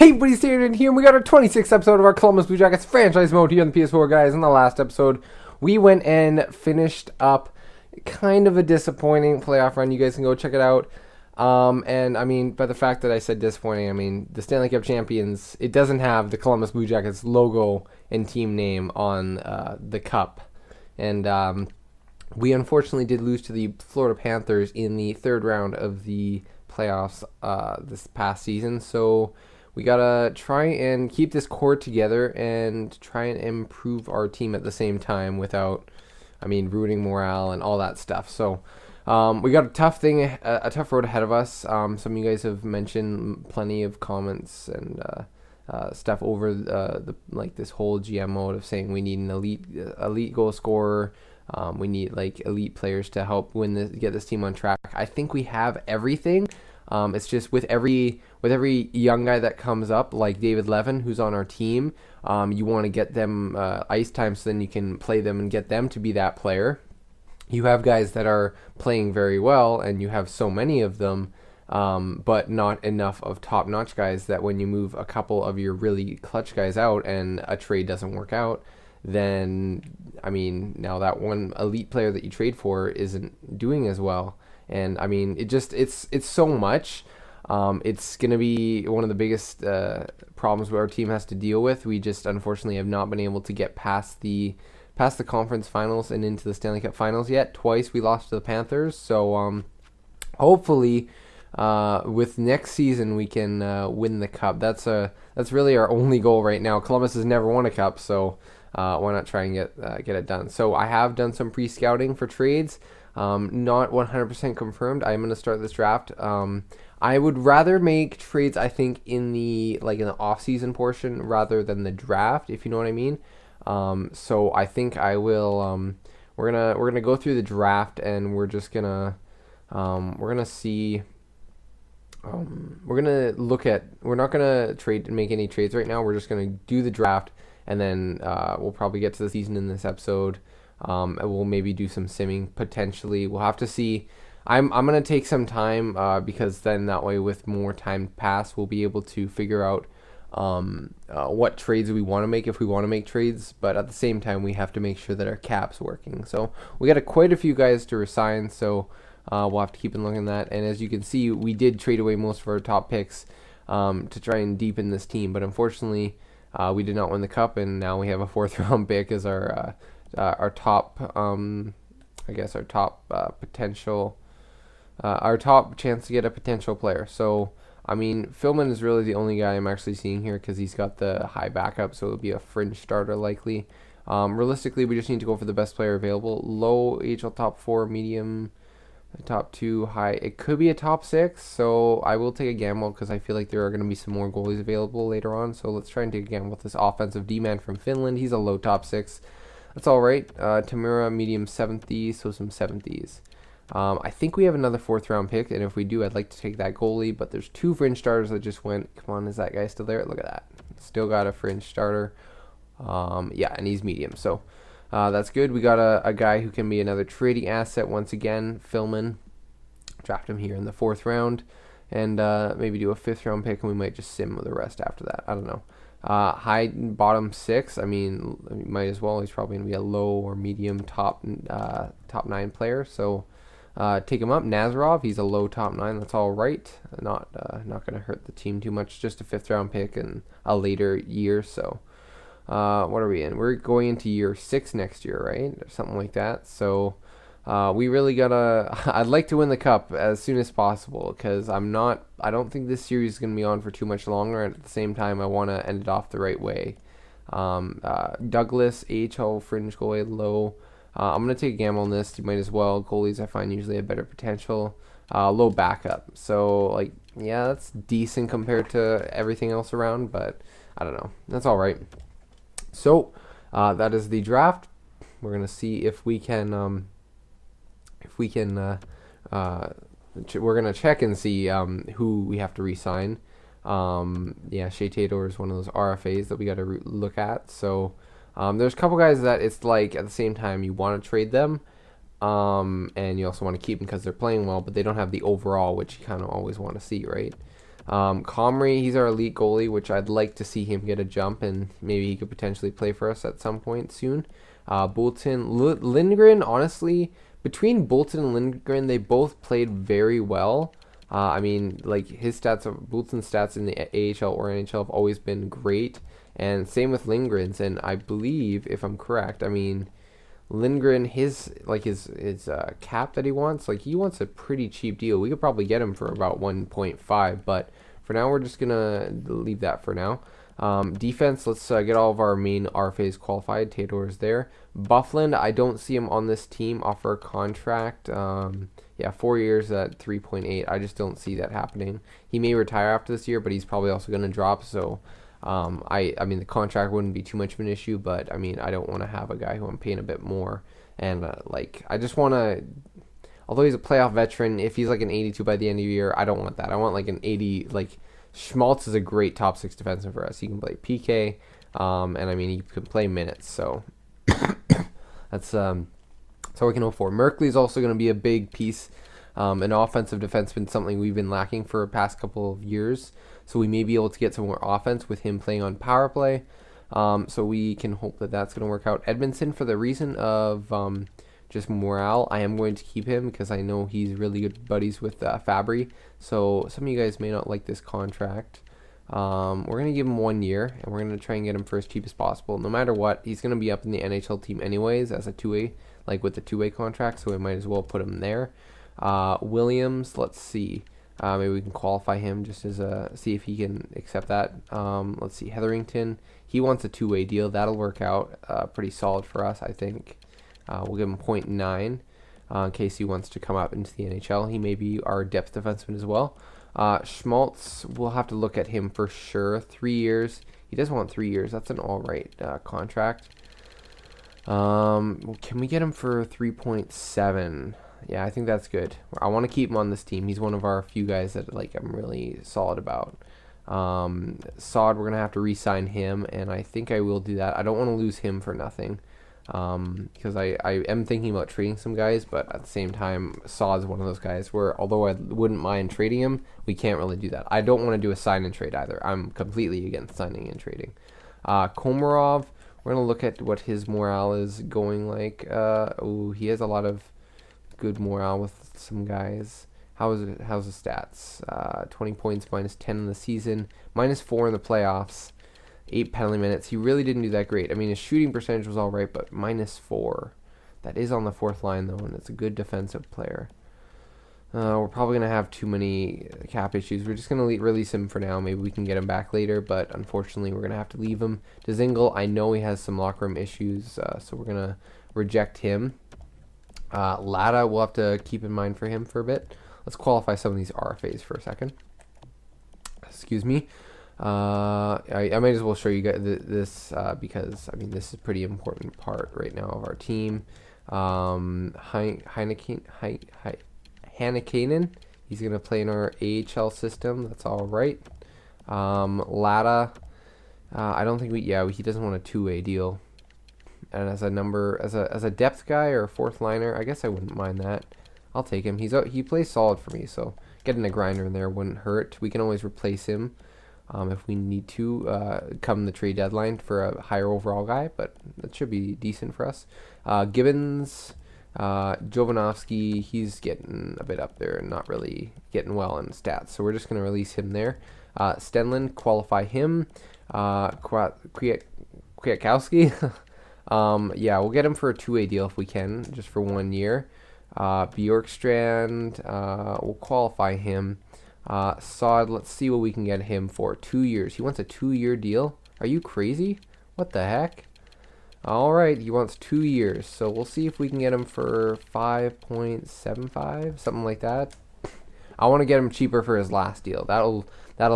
Hey buddy, Aaronator here, and we got our 26th episode of our Columbus Blue Jackets franchise mode here on the PS4, guys. In the last episode, we went and finished up kind of a disappointing playoff run. You guys can go check it out. And I mean, by the fact that I said disappointing, I mean the Stanley Cup champions, it doesn't have the Columbus Blue Jackets logo and team name on the cup. And we unfortunately did lose to the Florida Panthers in the third round of the playoffs this past season. So we gotta try and keep this core together and try and improve our team at the same time without, I mean, ruining morale and all that stuff. So we got a tough road ahead of us. Some of you guys have mentioned plenty of comments and stuff over this whole GM mode of saying we need an elite goal scorer. We need like elite players to help get this team on track. I think we have everything. It's just with every young guy that comes up, like David Levin, who's on our team, you want to get them ice time so then you can play them and get them to be that player. You have guys that are playing very well, and you have so many of them, but not enough of top-notch guys that when you move a couple of your really clutch guys out and a trade doesn't work out, then, I mean, now that one elite player that you trade for isn't doing as well. And I mean, it's so much. It's going to be one of the biggest problems our team has to deal with. We just unfortunately have not been able to get past the conference finals and into the Stanley Cup finals yet. Twice we lost to the Panthers. So hopefully with next season we can win the cup. That's really our only goal right now. Columbus has never won a cup, so why not try and get it done? So I have done some pre-scouting for trades. Not 100% confirmed. I'm going to start this draft. I would rather make trades, I think, in the off-season portion rather than the draft, if you know what I mean. So I think I will. We're gonna go through the draft, and we're just gonna see. We're gonna look at. We're not gonna make any trades right now. We're just gonna do the draft, and then we'll probably get to the season in this episode. And we'll maybe do some simming potentially. We'll have to see. I'm gonna take some time because then that way, with more time pass, we'll be able to figure out what trades we want to make if we want to make trades. But at the same time, we have to make sure that our cap's working. So we got quite a few guys to resign. So we'll have to keep on looking at that. And as you can see, we did trade away most of our top picks to try and deepen this team. But unfortunately, we did not win the cup, and now we have a 4th round pick as our top, potential, our top chance to get a potential player. So, I mean, Philman is really the only guy I'm actually seeing here because he's got the high backup, so it'll be a fringe starter likely. Realistically, we just need to go for the best player available. Low AHL top 4, medium, top 2, high. It could be a top 6, so I will take a gamble because I feel like there are going to be some more goalies available later on. So let's try and take a gamble with this offensive D-man from Finland. He's a low top 6. That's all right. Tamura, medium 70s, so some 70s. I think we have another 4th round pick, and if we do, I'd like to take that goalie, but there's 2 fringe starters that just went. Come on, is that guy still there? Look at that. Still got a fringe starter. Yeah, and he's medium, so that's good. We got a guy who can be another trading asset once again, Philman. Draft him here in the 4th round, and maybe do a 5th round pick, and we might just sim the rest after that. I don't know. High bottom 6. I mean, might as well. He's probably gonna be a low or medium top 9 player. So take him up. Nazarov. He's a low top 9. That's all right. Not gonna hurt the team too much. Just a 5th round pick in a later year. So what are we in? We're going into year 6 next year, right? Or something like that. So we really gotta. I'd like to win the cup as soon as possible because I don't think this series is gonna be on for too much longer. And at the same time, I want to end it off the right way. Douglas, AHL fringe goalie, low. I'm gonna take a gamble on this. You might as well. Goalies I find usually have better potential. Low backup. So yeah, that's decent compared to everything else around. But I don't know. That's all right. So that is the draft. We're gonna see if we can. We're gonna check and see who we have to re-sign. Yeah, Shea Taylor is one of those RFAs that we got to look at. So there's a couple guys that it's like at the same time you want to trade them, and you also want to keep them because they're playing well, but they don't have the overall, which you kind of always want to see, right? Comrie, he's our elite goalie, which I'd like to see him get a jump, and maybe he could potentially play for us at some point soon. Bolton, Lindgren, honestly, between Bolton and Lindgren, they both played very well. I mean, like his stats, Bolton's stats in the AHL or NHL have always been great, and same with Lindgren's. And I believe, if I'm correct, I mean, Lindgren, his cap that he wants, like he wants a pretty cheap deal. We could probably get him for about 1.5, but for now we're just gonna leave that for now. Defense, let's get all of our main RFAs qualified. Taylor's there. Bufflin, I don't see him on this team. Offer a contract. Yeah, 4 years at 3.8. I just don't see that happening. He may retire after this year, but he's probably also going to drop. So, I mean, the contract wouldn't be too much of an issue, but I mean, I don't want to have a guy who I'm paying a bit more. And like, I just want to. Although he's a playoff veteran, if he's like an 82 by the end of the year, I don't want that. I want like an 80. Like Schmaltz is a great top 6 defenseman for us. He can play PK, and I mean, he can play minutes. So that's So we can hope for. Merkley is also going to be a big piece. An offensive defenseman, something we've been lacking for the past couple of years. So we may be able to get some more offense with him playing on power play. So we can hope that that's going to work out. Edmondson, for the reason of just morale, I am going to keep him because I know he's really good buddies with Fabry. So some of you guys may not like this contract. We're going to give him 1 year, and we're going to try and get him for as cheap as possible. No matter what, he's going to be up in the NHL team anyways as a two-way, like with the two-way contract, so we might as well put him there. Williams, let's see. Maybe we can qualify him just as see if he can accept that. Let's see. Hetherington, he wants a two-way deal. That'll work out pretty solid for us, I think. We'll give him 0.9 in case he wants to come up into the NHL. He may be our depth defenseman as well. Schmaltz, we'll have to look at him for sure. 3 years. He does want 3 years. That's an all right contract. Can we get him for 3.7? Yeah, I think that's good. I want to keep him on this team. He's one of our few guys that like I'm really solid about. Sod, we're gonna have to re-sign him, and I think I will do that. I don't want to lose him for nothing, because I am thinking about trading some guys, but at the same time, Sod's one of those guys where although I wouldn't mind trading him, we can't really do that. I don't want to do a sign and trade either. I'm completely against signing and trading. Komarov, we're gonna look at what his morale is going like. He has a lot of good morale with some guys. How's his stats? 20 points, -10 in the season, -4 in the playoffs, 8 penalty minutes. He really didn't do that great. I mean, his shooting percentage was all right, but -4. That is on the 4th line though, and it's a good defensive player. We're probably gonna have too many cap issues. We're just gonna release him for now. Maybe we can get him back later, but unfortunately, we're gonna have to leave him. Dzingel, I know he has some locker room issues, so we're gonna reject him. Lada, we'll have to keep in mind for him for a bit. Let's qualify some of these RFAs for a second. Excuse me. I might as well show you guys this because I mean this is a pretty important part right now of our team. Hannikainen, he's gonna play in our AHL system. That's all right. Lada, I don't think he doesn't want a two-way deal. And as a depth guy or a 4th liner, I guess I wouldn't mind that. I'll take him. He plays solid for me, so getting a grinder in there wouldn't hurt. We can always replace him if we need to come the trade deadline for a higher overall guy, but that should be decent for us. Gibbons, Jovanovski, he's getting a bit up there and not really getting well in stats, so we're just going to release him there. Stenlund, qualify him. Kwiatkowski. Yeah, we'll get him for a two-way deal if we can, just for 1 year. Bjorkstrand, we'll qualify him. Sod, let's see what we can get him for. 2 years. He wants a 2-year deal? Are you crazy? What the heck? Alright, he wants 2 years. So we'll see if we can get him for 5.75, something like that. I want to get him cheaper for his last deal. That'll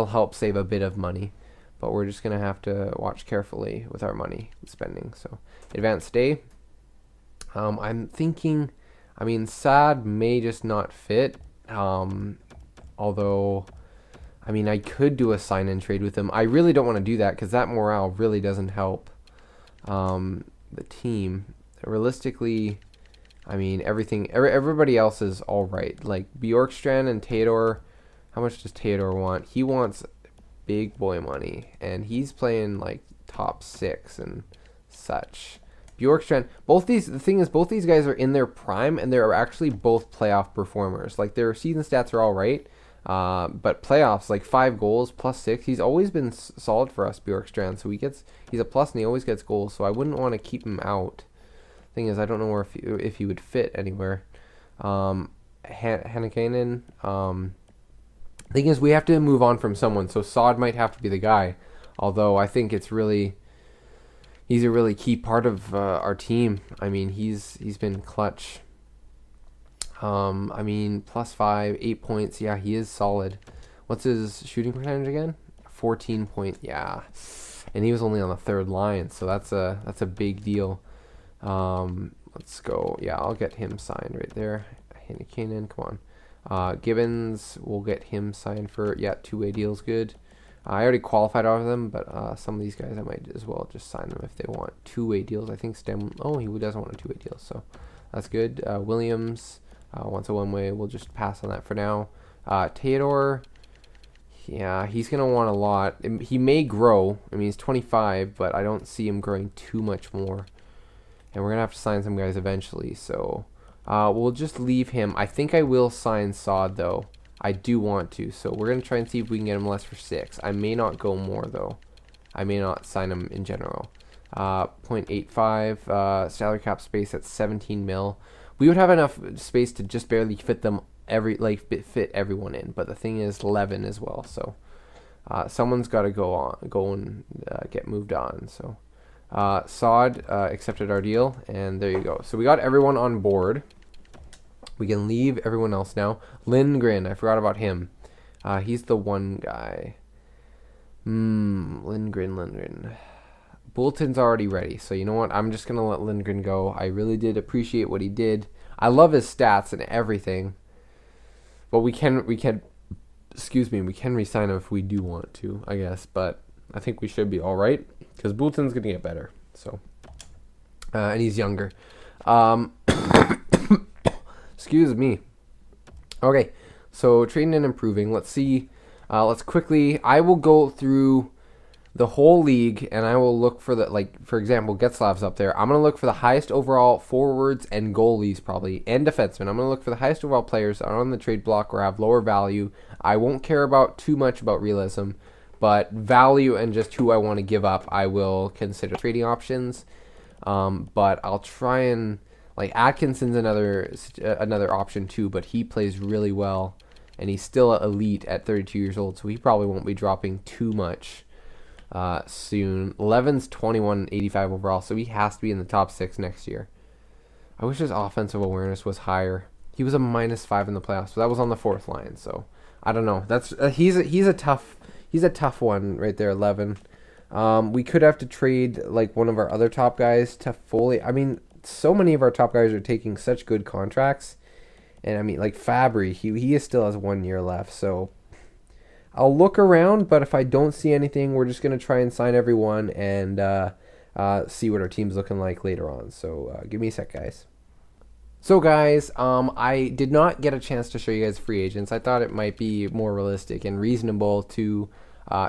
help save a bit of money. But we're just going to have to watch carefully with our money spending. So, advanced day. I'm thinking, I mean, Sad may just not fit. Although, I mean, I could do a sign-in trade with him. I really don't want to do that because that morale really doesn't help the team. Realistically, I mean, everybody else is all right. Like, Bjorkstrand and Tador, How much does Theodore want? He wants big boy money, and he's playing like top 6 and such. Bjorkstrand, the thing is, both these guys are in their prime, and they're actually both playoff performers. Like, their season stats are all right, but playoffs, like 5 goals plus 6, he's always been solid for us, Bjorkstrand. So he's a plus, and he always gets goals. So I wouldn't want to keep him out. Thing is, I don't know if he would fit anywhere. Hannikainen. Thing is, we have to move on from someone. So Saad might have to be the guy. Although I think he's a really key part of our team. I mean, he's been clutch. I mean, +5, 8 points. Yeah, he is solid. What's his shooting percentage again? 14 point. Yeah, and he was only on the 3rd line, so that's a big deal. Let's go. Yeah, I'll get him signed right there. Hannikainen, come on. Gibbons, we'll get him signed for 2-way deals. Good. I already qualified out of them, but some of these guys I might as well just sign them if they want 2-way deals. I think Stem. Oh, he doesn't want a 2-way deal, so that's good. Williams wants a 1-way. We'll just pass on that for now. Theodore, yeah, he's gonna want a lot. He may grow. I mean, he's 25, but I don't see him growing too much more. And we're gonna have to sign some guys eventually, so we'll just leave him. I think I will sign Saad though. I do want to, so we're going to try and see if we can get him less for 6. I may not go more, though. I may not sign him in general. 0.85, salary cap space at 17 mil. We would have enough space to just barely fit them fit everyone in, but the thing is 11 as well, so someone's got to go and get moved on. So Saad accepted our deal, and there you go. So we got everyone on board. We can leave everyone else now. Lindgren, I forgot about him. He's the one guy. Lindgren. Bulletin's already ready, so you know what? I'm just gonna let Lindgren go. I really did appreciate what he did. I love his stats and everything. But we can re-sign him if we do want to, I guess. But I think we should be all right because Bulletin's gonna get better. So, and he's younger. Excuse me. Okay, so trading and improving. Let's see. Let's quickly. I will go through the whole league, and I will look for for example, Getzlav's up there. I'm gonna look for the highest overall forwards and goalies, probably, and defensemen. I'm gonna look for the highest overall players on the trade block or have lower value. I won't care too much about realism, but value and just who I want to give up, I will consider trading options. But I'll try and. Like, Atkinson's another option too, but he plays really well, and he's still elite at 32 years old, so he probably won't be dropping too much soon. Levin's 21.85 overall, so he has to be in the top 6 next year. I wish his offensive awareness was higher. He was a -5 in the playoffs, so that was on the 4th line. So I don't know. That's he's a tough one right there, Levin. We could have to trade like one of our other top guys to fully. I mean. So many of our top guys are taking such good contracts, and I mean, like Fabry, he still has 1 year left. So I'll look around, but if I don't see anything, we're just gonna try and sign everyone and see what our team's looking like later on. So give me a sec, guys. So guys, I did not get a chance to show you guys free agents. I thought it might be more realistic and reasonable to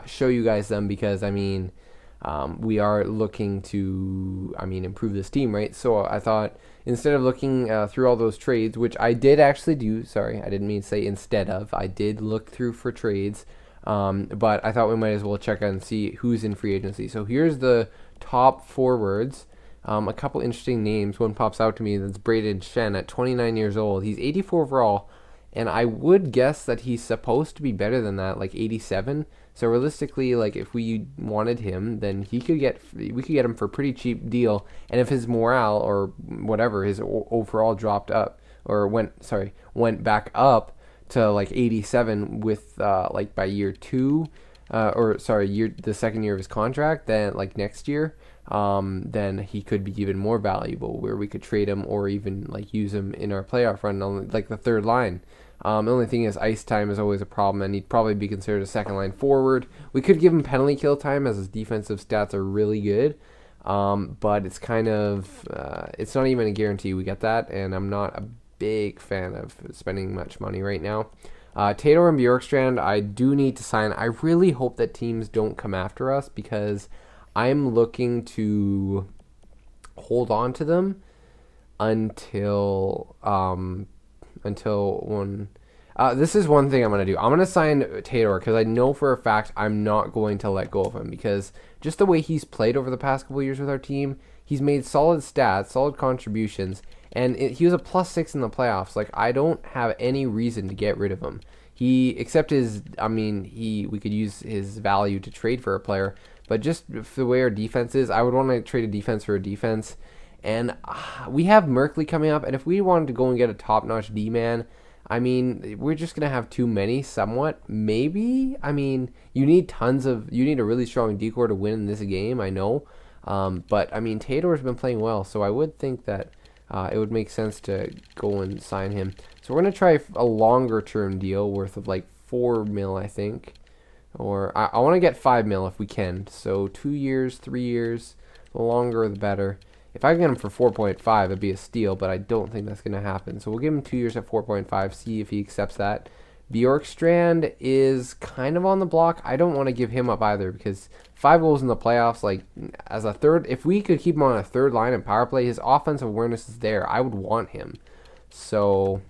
show you guys them because I mean. We are looking to, improve this team, right? So I thought instead of looking through all those trades, which I did actually do, sorry, I didn't mean to say instead of, I did look through for trades, but I thought we might as well check out and see who's in free agency. So here's the top forwards, a couple interesting names. One pops out to me, that's Braden Shen at 29 years old. He's 84 overall, and I would guess that he's supposed to be better than that, like 87. So realistically, like if we wanted him, then we could get him for a pretty cheap deal. And if his morale or whatever, his overall dropped up or went back up to like 87 with like by year 2, the second year of his contract, then like next year, then he could be even more valuable where we could trade him or even like use him in our playoff run on like the 3rd line. The only thing is ice time is always a problem, and he'd probably be considered a 2nd line forward. We could give him penalty kill time as his defensive stats are really good, but it's kind of it's not even a guarantee we get that, and I'm not a big fan of spending much money right now. Tator and Bjorkstrand, I do need to sign. I really hope that teams don't come after us because I'm looking to hold on to them until when. This is one thing I'm going to do. I'm going to sign Tator because I know for a fact I'm not going to let go of him because just the way he's played over the past couple of years with our team, he's made solid stats, solid contributions, and he was a +6 in the playoffs. Like, I don't have any reason to get rid of him. We could use his value to trade for a player, but just for the way our defense is, I would want to trade a defense for a defense. And we have Merkley coming up, and if we wanted to go and get a top-notch D-man, we're just going to have too many somewhat. Maybe. You need a really strong decor to win this game, I know. But Tator's been playing well, so I would think that it would make sense to go and sign him. So we're going to try a longer-term deal worth of like $4 million, I think. Or I want to get $5 million if we can. So 2 years, 3 years, the longer the better. If I can get him for 4.5, it'd be a steal, but I don't think that's going to happen. So we'll give him 2 years at 4.5, see if he accepts that. Bjorkstrand is kind of on the block. I don't want to give him up either because 5 goals in the playoffs, like as a third, if we could keep him on a third line in power play, his offensive awareness is there. I would want him. So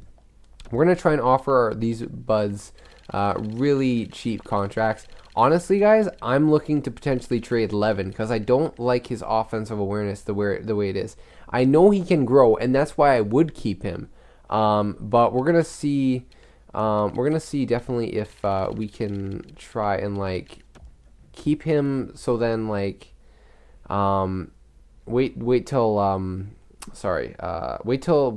we're going to try and offer these buds really cheap contracts. Honestly, guys, I'm looking to potentially trade Levin because I don't like his offensive awareness the way it is. I know he can grow, and that's why I would keep him. But we're gonna see. Definitely if we can try and like keep him. So then like, wait till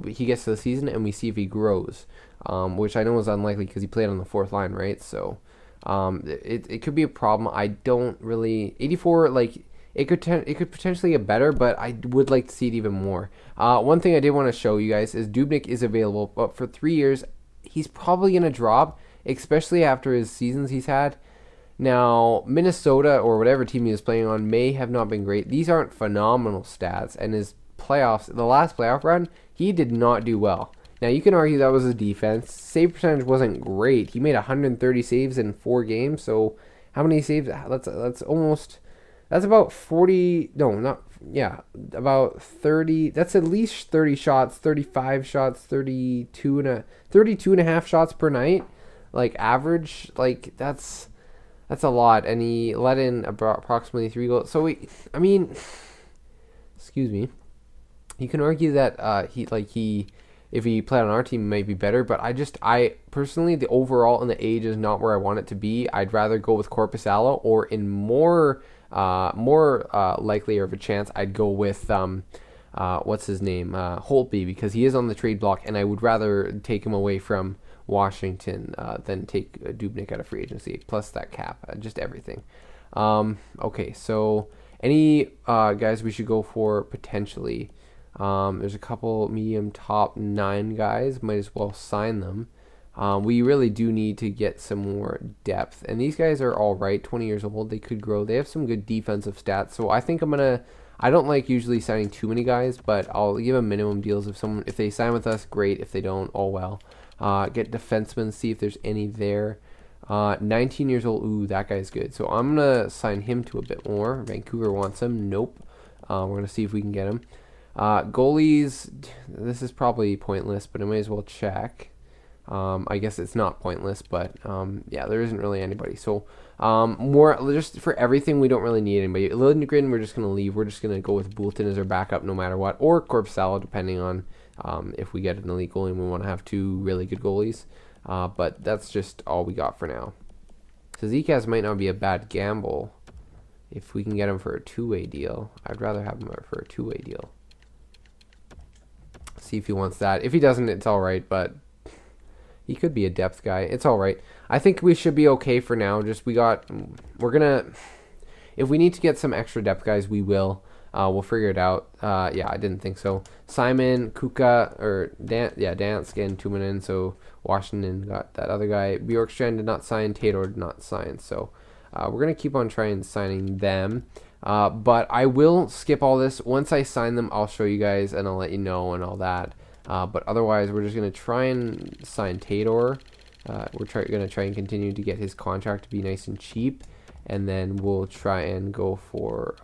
he gets to the season and we see if he grows. Which I know is unlikely because he played on the 4th line, right? So. It could be a problem. I don't really 84 like it could potentially get better, but I would like to see it even more. One thing I did want to show you guys is Dubnyk is available, but for 3 years he's probably gonna drop, especially after his seasons he's had. Now Minnesota or whatever team he was playing on may have not been great. These aren't phenomenal stats, and his the last playoff run, he did not do well. Now, you can argue that was his defense. Save percentage wasn't great. He made 130 saves in 4 games. So, how many saves? That's about 40. No, not, yeah, about 30. That's at least 30 shots, 35 shots, 32 and a half shots per night. Like, average. Like, that's a lot. And he let in approximately 3 goals. So, excuse me. You can argue that if he played on our team, it might be better. But I personally, the overall and the age is not where I want it to be. I'd rather go with Korpisalo, or in more likely of a chance, I'd go with what's his name, Holtby, because he is on the trade block, and I would rather take him away from Washington than take Dubnyk out of free agency, plus that cap, just everything. Okay, so any guys we should go for potentially? There's a couple medium top 9 guys. Might as well sign them. We really do need to get some more depth. And these guys are all right, 20 years old. They could grow. They have some good defensive stats. So I think I don't like usually signing too many guys, but I'll give them minimum deals if they sign with us, great. If they don't, oh well. Get defensemen, see if there's any there. 19 years old. Ooh, that guy's good. So I'm going to sign him to a bit more. Vancouver wants him. Nope. We're going to see if we can get him. Goalies, this is probably pointless, but I may as well check. I guess it's not pointless, but yeah, there isn't really anybody. So more just for everything, we don't really need anybody. Lindgren, we're just going to leave. We're just going to go with Boulton as our backup no matter what, or Korpisalo, depending on if we get an elite goalie and we want to have 2 really good goalies. But that's just all we got for now. So Zekaz might not be a bad gamble if we can get him for a 2-way deal. I'd rather have him for a 2-way deal. See if he wants that. If he doesn't, it's all right, but he could be a depth guy. It's all right. I think we should be okay for now. If we need to get some extra depth guys, we will. We'll figure it out. Yeah, I didn't think so. Simon, Kuka, or Dansk and Tumanen. So Washington got that other guy. Bjorkstrand did not sign. Tator did not sign. So we're gonna keep on trying signing them. But I will skip all this. Once I sign them, I'll show you guys and I'll let you know and all that. But otherwise, we're just going to try and sign Tator. we're gonna try and continue to get his contract to be nice and cheap, and then we'll try and go for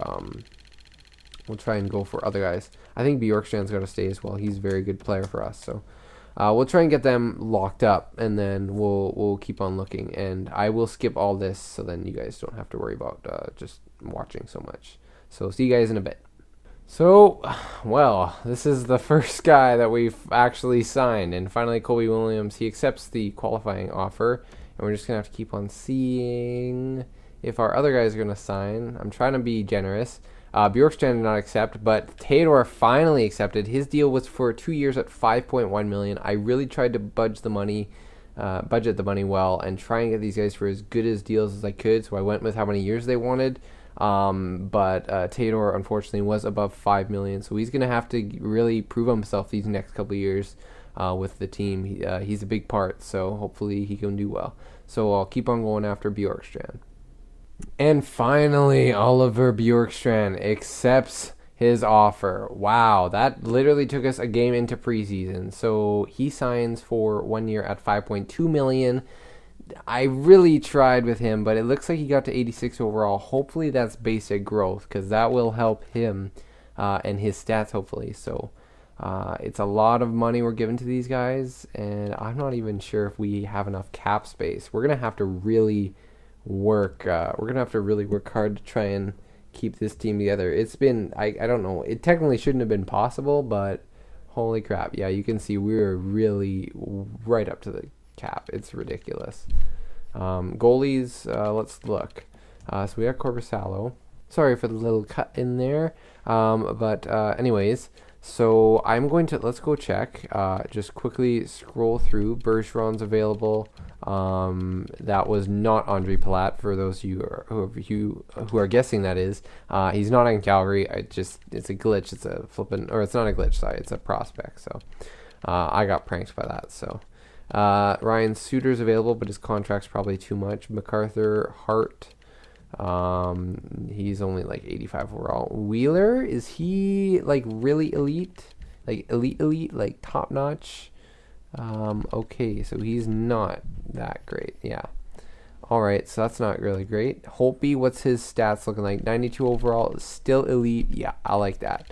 other guys. I think Bjorkstrand's got to stay as well. He's a very good player for us. So we'll try and get them locked up, and then we'll keep on looking. And I will skip all this, so then you guys don't have to worry about just watching so much. So see you guys in a bit. So, well, this is the first guy that we've actually signed, and finally Colby Williams, he accepts the qualifying offer, and we're just going to have to keep on seeing if our other guys are going to sign. I'm trying to be generous. Bjorkstrand did not accept, but Theodore finally accepted. His deal was for 2 years at $5.1 million. I really tried to budget the money well, and try and get these guys for as good as deals as I could, so I went with how many years they wanted. But Theodore unfortunately was above $5 million, so he's going to have to really prove himself these next couple of years with the team. He's a big part, so hopefully he can do well. So I'll keep on going after Bjorkstrand. And finally, Oliver Bjorkstrand accepts his offer. Wow, that literally took us a game into preseason. So he signs for 1 year at $5.2 million. I really tried with him, but it looks like he got to 86 overall. Hopefully that's basic growth, because that will help him and his stats, hopefully. So it's a lot of money we're giving to these guys, and I'm not even sure if we have enough cap space. We're going to have to really work. We're going to have to really work hard to try and keep this team together. It's been, I don't know, it technically shouldn't have been possible, but holy crap. Yeah, you can see we're really right up to the cap. It's ridiculous. Goalies, let's look. So we got Corpusalo. Sorry for the little cut in there. But anyways, so I'm going to, let's go check. Just quickly scroll through. Bergeron's available. That was not Andre Palat, for those of you who are guessing that is. He's not in Calgary. It's a glitch. It's a flippin', or it's not a glitch, sorry. It's a prospect. So I got pranked by that. So Ryan Suter's available, but his contract's probably too much. MacArthur, Hart, he's only like 85 overall. Wheeler, is he like really elite? Like elite, like top notch? Okay, so he's not that great. Yeah. Alright, so that's not really great. Holtby, what's his stats looking like? 92 overall, still elite. Yeah, I like that.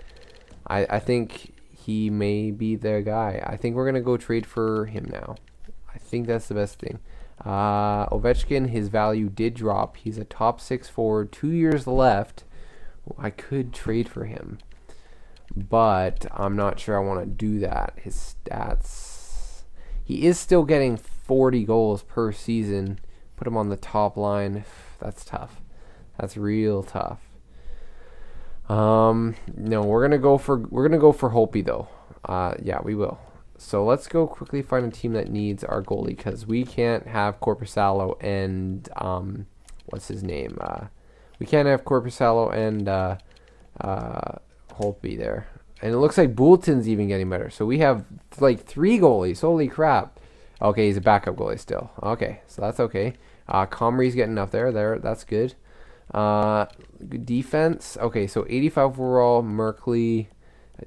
I think he may be their guy. I think we're going to go trade for him now. I think that's the best thing. Ovechkin, his value did drop. He's a top 6 forward, 2 years left. I could trade for him, but I'm not sure I want to do that. His stats, he is still getting 40 goals per season. Put him on the top line. That's tough. That's real tough. No, we're gonna go for Holtby though. Yeah, we will. So let's go quickly find a team that needs our goalie, because we can't have Corpusalo and what's his name? We can't have Corpusalo and Holtby there. And it looks like Boulton's even getting better. So we have like 3 goalies. Holy crap. Okay, he's a backup goalie still. Okay, so that's okay. Comrie's getting up there. That's good. Good defense. Okay, so 85 overall. Merkley.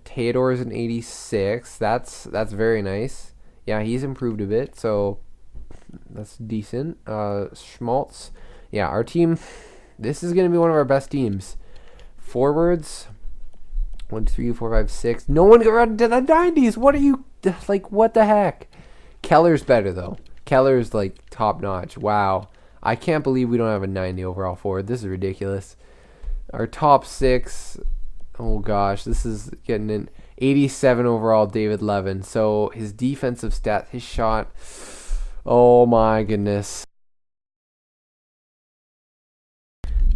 Theodore is an 86. That's very nice. Yeah, he's improved a bit, so that's decent. Schmaltz. Yeah, our team, this is going to be one of our best teams. Forwards, 1, 2, 3, 4, 5, 6. No one got around to the 90s. What are you, like, what the heck? Keller's better, though. Keller's, like, top notch. Wow. I can't believe we don't have a 90 overall forward. This is ridiculous. Our top 6... Oh gosh, this is getting an 87 overall David Levin. So his defensive stats, his shot, oh my goodness.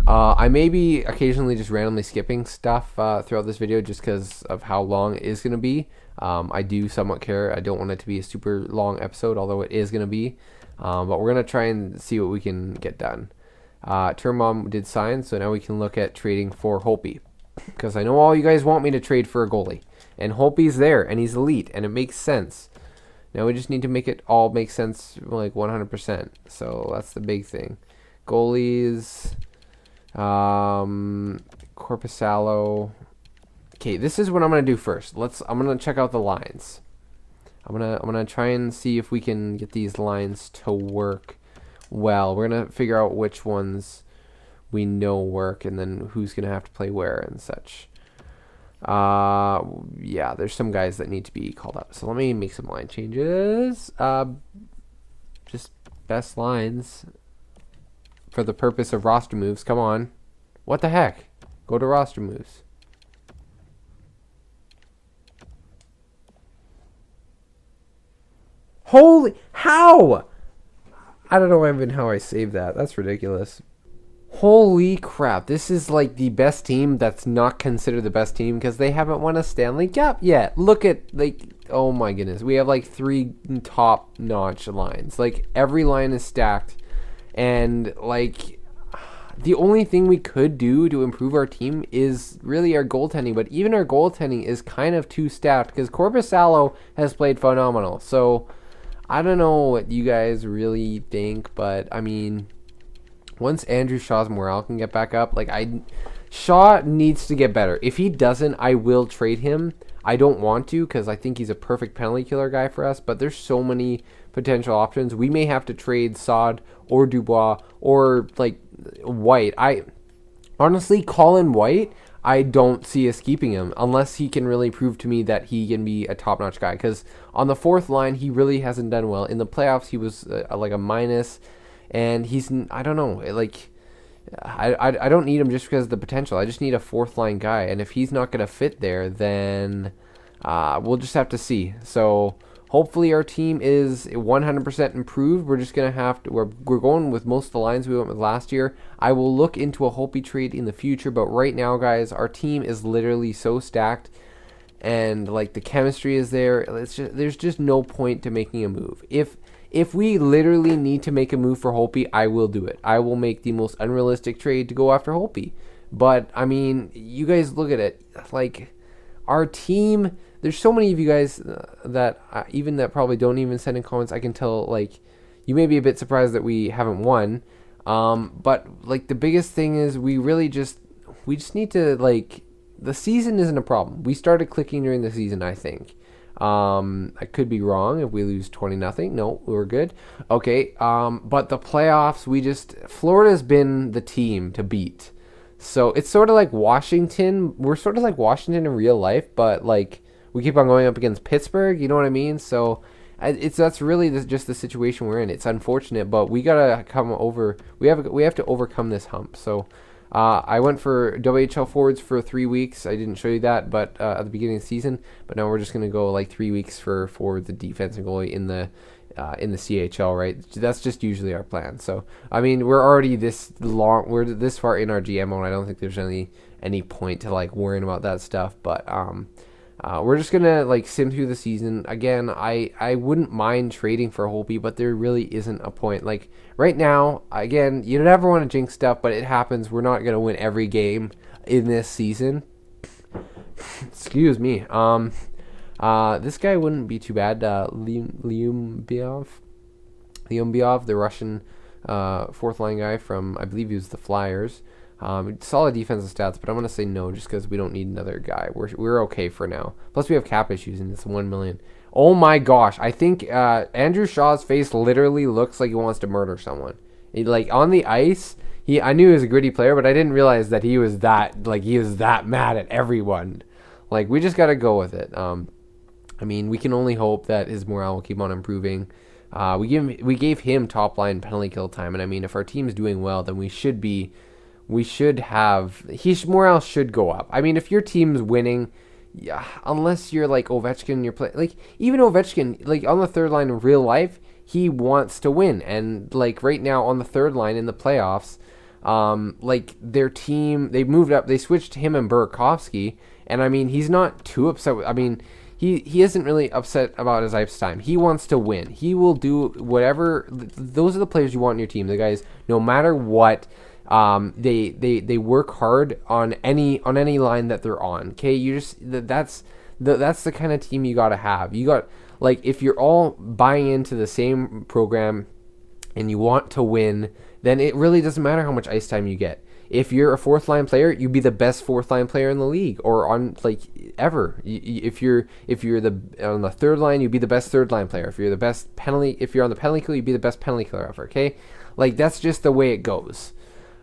I may be occasionally just randomly skipping stuff throughout this video just because of how long it is going to be. I do somewhat care. I don't want it to be a super long episode, although it is going to be. But we're going to try and see what we can get done. Turnbaum did sign, so now we can look at trading for Holtby. Because I know all you guys want me to trade for a goalie. And Holtby's there, and he's elite, and it makes sense. Now we just need to make it all make sense, like 100%. So that's the big thing. Goalies, Corpusalo. Okay, this is what I'm gonna do first. I'm gonna check out the lines. I'm gonna try and see if we can get these lines to work well. We're gonna figure out which ones we know work, and then who's gonna have to play where and such. Yeah, there's some guys that need to be called up. So let me make some line changes. Just best lines for the purpose of roster moves. Come on. What the heck? Go to roster moves. Holy, how? I don't know even how I saved that. That's ridiculous. Holy crap. This is like the best team that's not considered the best team because they haven't won a Stanley Cup yet. Look at, like, oh my goodness. We have like 3 top-notch lines. Like, every line is stacked. And, like, the only thing we could do to improve our team is really our goaltending. But even our goaltending is kind of too stacked because Korpisalo has played phenomenal. So, I don't know what you guys really think, but, I mean, once Andrew Shaw's morale can get back up, like, Shaw needs to get better. If he doesn't, I will trade him. I don't want to because I think he's a perfect penalty killer guy for us, but there's so many potential options. We may have to trade Saad or Dubois or, like, White. Honestly, Colin White, I don't see us keeping him unless he can really prove to me that he can be a top-notch guy, because on the 4th line, he really hasn't done well. In the playoffs, he was like a minus, and he's, I don't know, like, I don't need him just because of the potential. I just need a 4th line guy, and if he's not going to fit there, then we'll just have to see. So hopefully our team is 100% improved. We're just going to have to, we're going with most of the lines we went with last year. I will look into a Holtby trade in the future, but right now, guys, our team is literally so stacked, and, like, the chemistry is there. There's just no point to making a move. If we literally need to make a move for Holtby, I will do it. I will make the most unrealistic trade to go after Holtby. But, I mean, you guys look at it. Like, our team, there's so many of you guys that even that probably don't even send in comments. I can tell, like, you may be a bit surprised that we haven't won. But, like, the biggest thing is we just need to, like, the season isn't a problem. We started clicking during the season, I think. I could be wrong if we lose 20-0. No, we're good. Okay. But the playoffs, Florida's been the team to beat. So it's sort of like Washington. We're sort of like Washington in real life, but, like, we keep on going up against Pittsburgh. You know what I mean? So that's really just the situation we're in. It's unfortunate, but we gotta come over. We have to overcome this hump. So. I went for WHL forwards for 3 weeks. I didn't show you that, but at the beginning of the season. But now we're just gonna go like 3 weeks for forwards, the defense and goalie in the CHL, right? That's just usually our plan. So I mean, we're already this long. We're this far in our GM mode. I don't think there's any point to, like, worrying about that stuff. But we're just gonna, like, sim through the season. Again, I wouldn't mind trading for Holtby, but there really isn't a point. Like, right now, again, you never want to jinx stuff, but it happens. We're not gonna win every game in this season. Excuse me. This guy wouldn't be too bad. Lyumbiov, the Russian 4th line guy from, I believe he was the Flyers. Solid defensive stats, but I'm gonna say no just because we don't need another guy. We're okay for now. Plus we have cap issues and it's $1 million. Oh my gosh! I think Andrew Shaw's face literally looks like he wants to murder someone. Like, on the ice, I knew he was a gritty player, but I didn't realize that he was that mad at everyone. Like, we just gotta go with it. I mean, we can only hope that his morale will keep on improving. We gave him top line penalty kill time, and I mean, if our team's doing well, then his morale should go up. I mean, if your team's winning, yeah, unless you're like Ovechkin, like, even Ovechkin, like, on the 3rd line in real life, he wants to win. And, like, right now on the 3rd line in the playoffs, like, their team, they moved up, they switched to him and Burakovsky, and I mean, he's not too upset. I mean, he isn't really upset about his ice time. He wants to win. He will do whatever. Those are the players you want in your team. The guys, no matter what. They work hard on any line that they're on. Okay, that's the kind of team you gotta have. You got, like, if you're all buying into the same program and you want to win, then it really doesn't matter how much ice time you get. if you're a fourth line player, you'd be the best fourth line player in the league, or on like ever. If you're the on the third line, you'd be the best third line player. If you're on the penalty kill, you'd be the best penalty killer ever. Okay, like that's just the way it goes.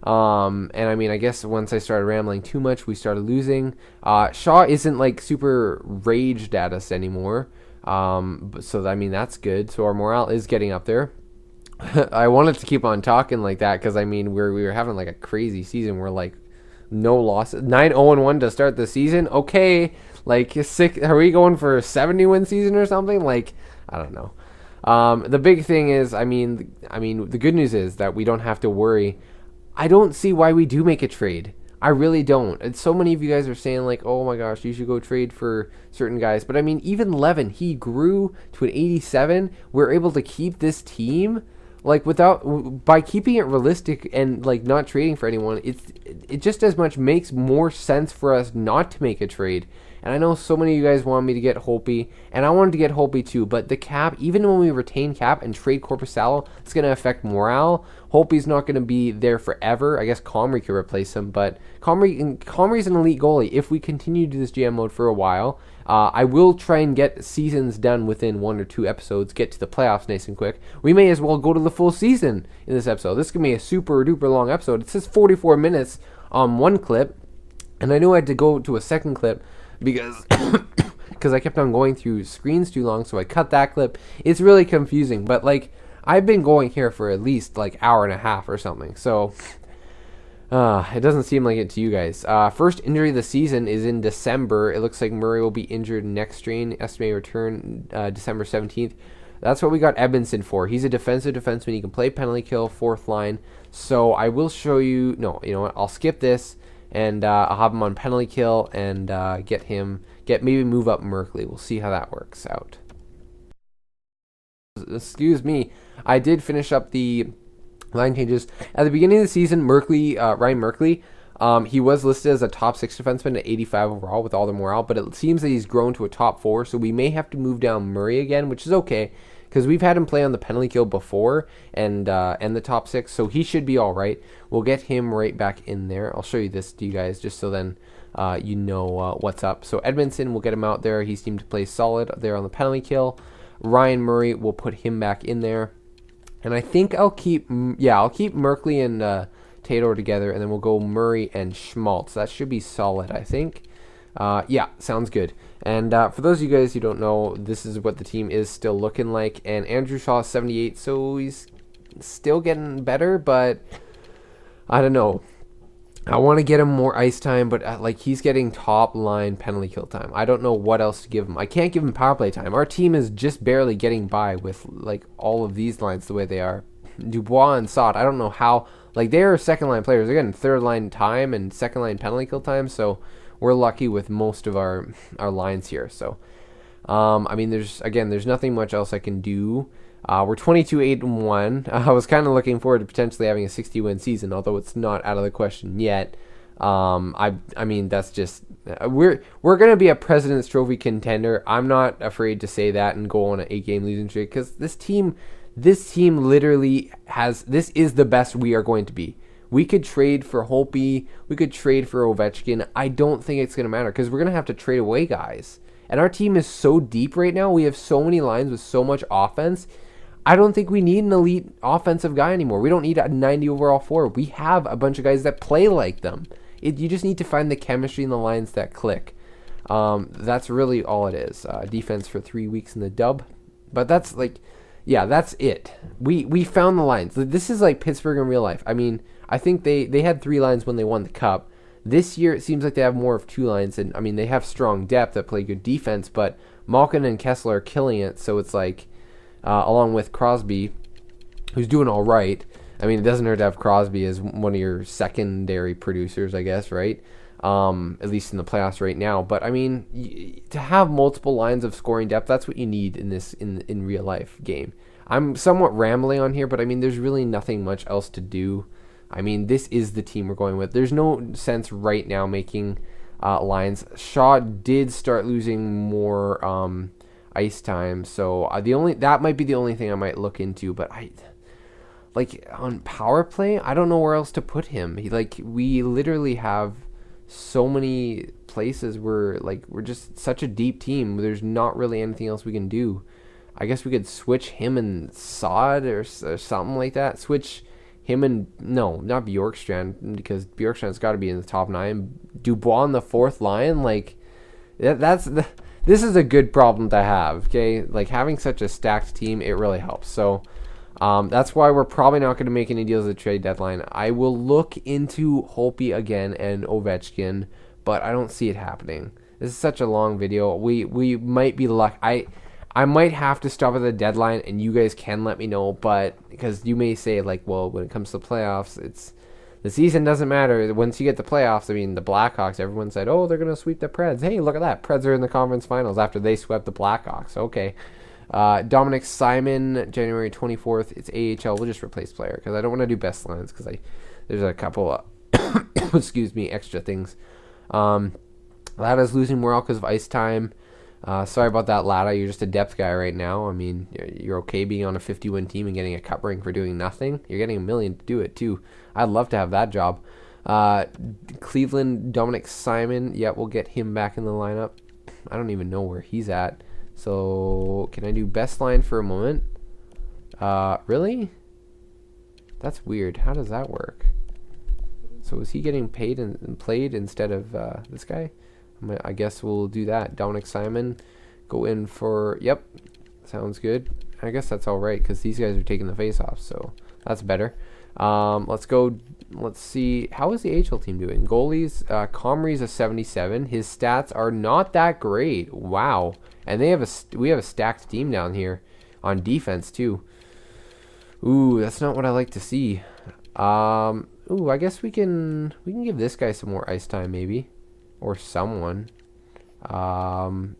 And I mean, I guess once I started rambling too much, we started losing. Shaw isn't like super raged at us anymore. So I mean, that's good. So our morale is getting up there. I wanted to keep on talking like that because I mean we were having like a crazy season. We're like no losses, 9-0-1 to start the season. Okay, like are we going for a 70-win season or something? Like I don't know. The big thing is, I mean the good news is that we don't have to worry. I don't see why we do make a trade. I really don't. And so many of you guys are saying like, oh my gosh, you should go trade for certain guys. But I mean, even Levin, he grew to an 87. We're able to keep this team. Like by keeping it realistic and like not trading for anyone, it just as much makes more sense for us not to make a trade. And I know so many of you guys want me to get Holtby, and I wanted to get Holtby too, but the cap, even when we retain cap and trade Korpisalo, it's going to affect morale. Holtby's not going to be there forever. I guess Comrie could replace him, but Comrie's an elite goalie. If we continue to do this GM mode for a while, I will try and get seasons done within 1 or 2 episodes, get to the playoffs nice and quick. We may as well go to the full season in this episode. This is going to be a super duper long episode. It says 44 minutes on one clip, and I knew I had to go to a second clip because I kept on going through screens too long, so I cut that clip. It's really confusing, but like I've been going here for at least like hour and a half or something, so it doesn't seem like it to you guys. First injury of the season is in December. It looks like Murray will be injured next strain. Estimated return December 17th. That's what we got Edmondson for. He's a defensive defenseman. He can play penalty kill, fourth line. So I will show you. No, you know what? I'll skip this. And I'll have him on penalty kill and maybe move up Merkley. We'll see how that works out. Excuse me. I did finish up the line changes. At the beginning of the season, Ryan Merkley, he was listed as a top 6 defenseman at 85 overall with all the morale, but it seems that he's grown to a top 4, so we may have to move down Murray again, which is okay, because we've had him play on the penalty kill before and the top 6, so he should be all right. We'll get him right back in there. I'll show you this to you guys just so then you know what's up. So Edmondson, we'll get him out there. He seemed to play solid there on the penalty kill. Ryan Murray, we'll put him back in there. And I think I'll keep Merkley and Taylor together, and then we'll go Murray and Schmaltz. That should be solid, I think. Yeah, sounds good. And for those of you guys who don't know, this is what the team is still looking like. And Andrew Shaw is 78, so he's still getting better, but I don't know. I want to get him more ice time, but like he's getting top line penalty kill time. I don't know what else to give him. I can't give him power play time. Our team is just barely getting by with like all of these lines the way they are. Dubois and Sott, I don't know how. Like they're second line players. They're getting third line time and second line penalty kill time. So we're lucky with most of our lines here. So I mean, there's nothing much else I can do. We're 22-8-1. I was kind of looking forward to potentially having a 60-win season, although it's not out of the question yet. I mean, that's just we're gonna be a President's Trophy contender. I'm not afraid to say that and go on an 8-game losing streak because this team literally has. This is the best we are going to be. We could trade for Holtby. We could trade for Ovechkin. I don't think it's gonna matter because we're gonna have to trade away guys. And our team is so deep right now. We have so many lines with so much offense. I don't think we need an elite offensive guy anymore. We don't need a 90 overall forward. We have a bunch of guys that play like them. You just need to find the chemistry in the lines that click. That's really all it is. Defense for 3 weeks in the dub. But that's like, yeah, that's it. We found the lines. This is like Pittsburgh in real life. I mean, I think they had 3 lines when they won the cup. This year, it seems like they have more of 2 lines. And I mean, they have strong depth that play good defense, but Malkin and Kessler are killing it. So it's like, along with Crosby, who's doing all right. I mean, it doesn't hurt to have Crosby as one of your secondary producers, I guess, right? At least in the playoffs right now. But I mean, to have multiple lines of scoring depth, that's what you need in this in real life game. I'm somewhat rambling on here, but I mean, there's really nothing much else to do. I mean, this is the team we're going with. There's no sense right now making lines. Shaw did start losing more ice time, so that might be the only thing I might look into. But like on power play, I don't know where else to put him. We literally have so many places where like we're just such a deep team. There's not really anything else we can do. I guess we could switch him and Sod or something like that. Switch him and no, not Bjorkstrand, because Bjorkstrand's got to be in the top 9. Dubois on the 4th line, like this is a good problem to have. Okay, like having such a stacked team, it really helps. So that's why we're probably not going to make any deals at the trade deadline. I will look into Holtby again and Ovechkin, but I don't see it happening. This is such a long video. We might be lucky. I might have to stop at the deadline, and you guys can let me know. But because you may say like, well, when it comes to the playoffs, the season doesn't matter. Once you get the playoffs, I mean, the Blackhawks, everyone said, oh, they're going to sweep the Preds. Hey, look at that. Preds are in the conference finals after they swept the Blackhawks. Okay. Dominic Simon, January 24th. It's AHL. We'll just replace player because I don't want to do best lines because there's a couple of, excuse me, extra things. Lada's losing morale because of ice time. Sorry about that, Lada. You're just a depth guy right now. I mean, you're okay being on a 50-win team and getting a cup ring for doing nothing. You're getting $1 million to do it, too. I'd love to have that job. Cleveland, Dominic Simon. Yeah, we'll get him back in the lineup. I don't even know where he's at. So, can I do best line for a moment? Really? That's weird. How does that work? So, is he getting paid and played instead of this guy? I guess we'll do that. Dominic Simon, go in for, yep, sounds good. I guess that's all right because these guys are taking the face-off, so that's better. Let's go. Let's see. How is the AHL team doing? Goalies, Comrie's a 77. His stats are not that great. Wow. And we have a stacked team down here on defense too. Ooh, that's not what I like to see. Ooh, I guess we can give this guy some more ice time maybe. Or someone.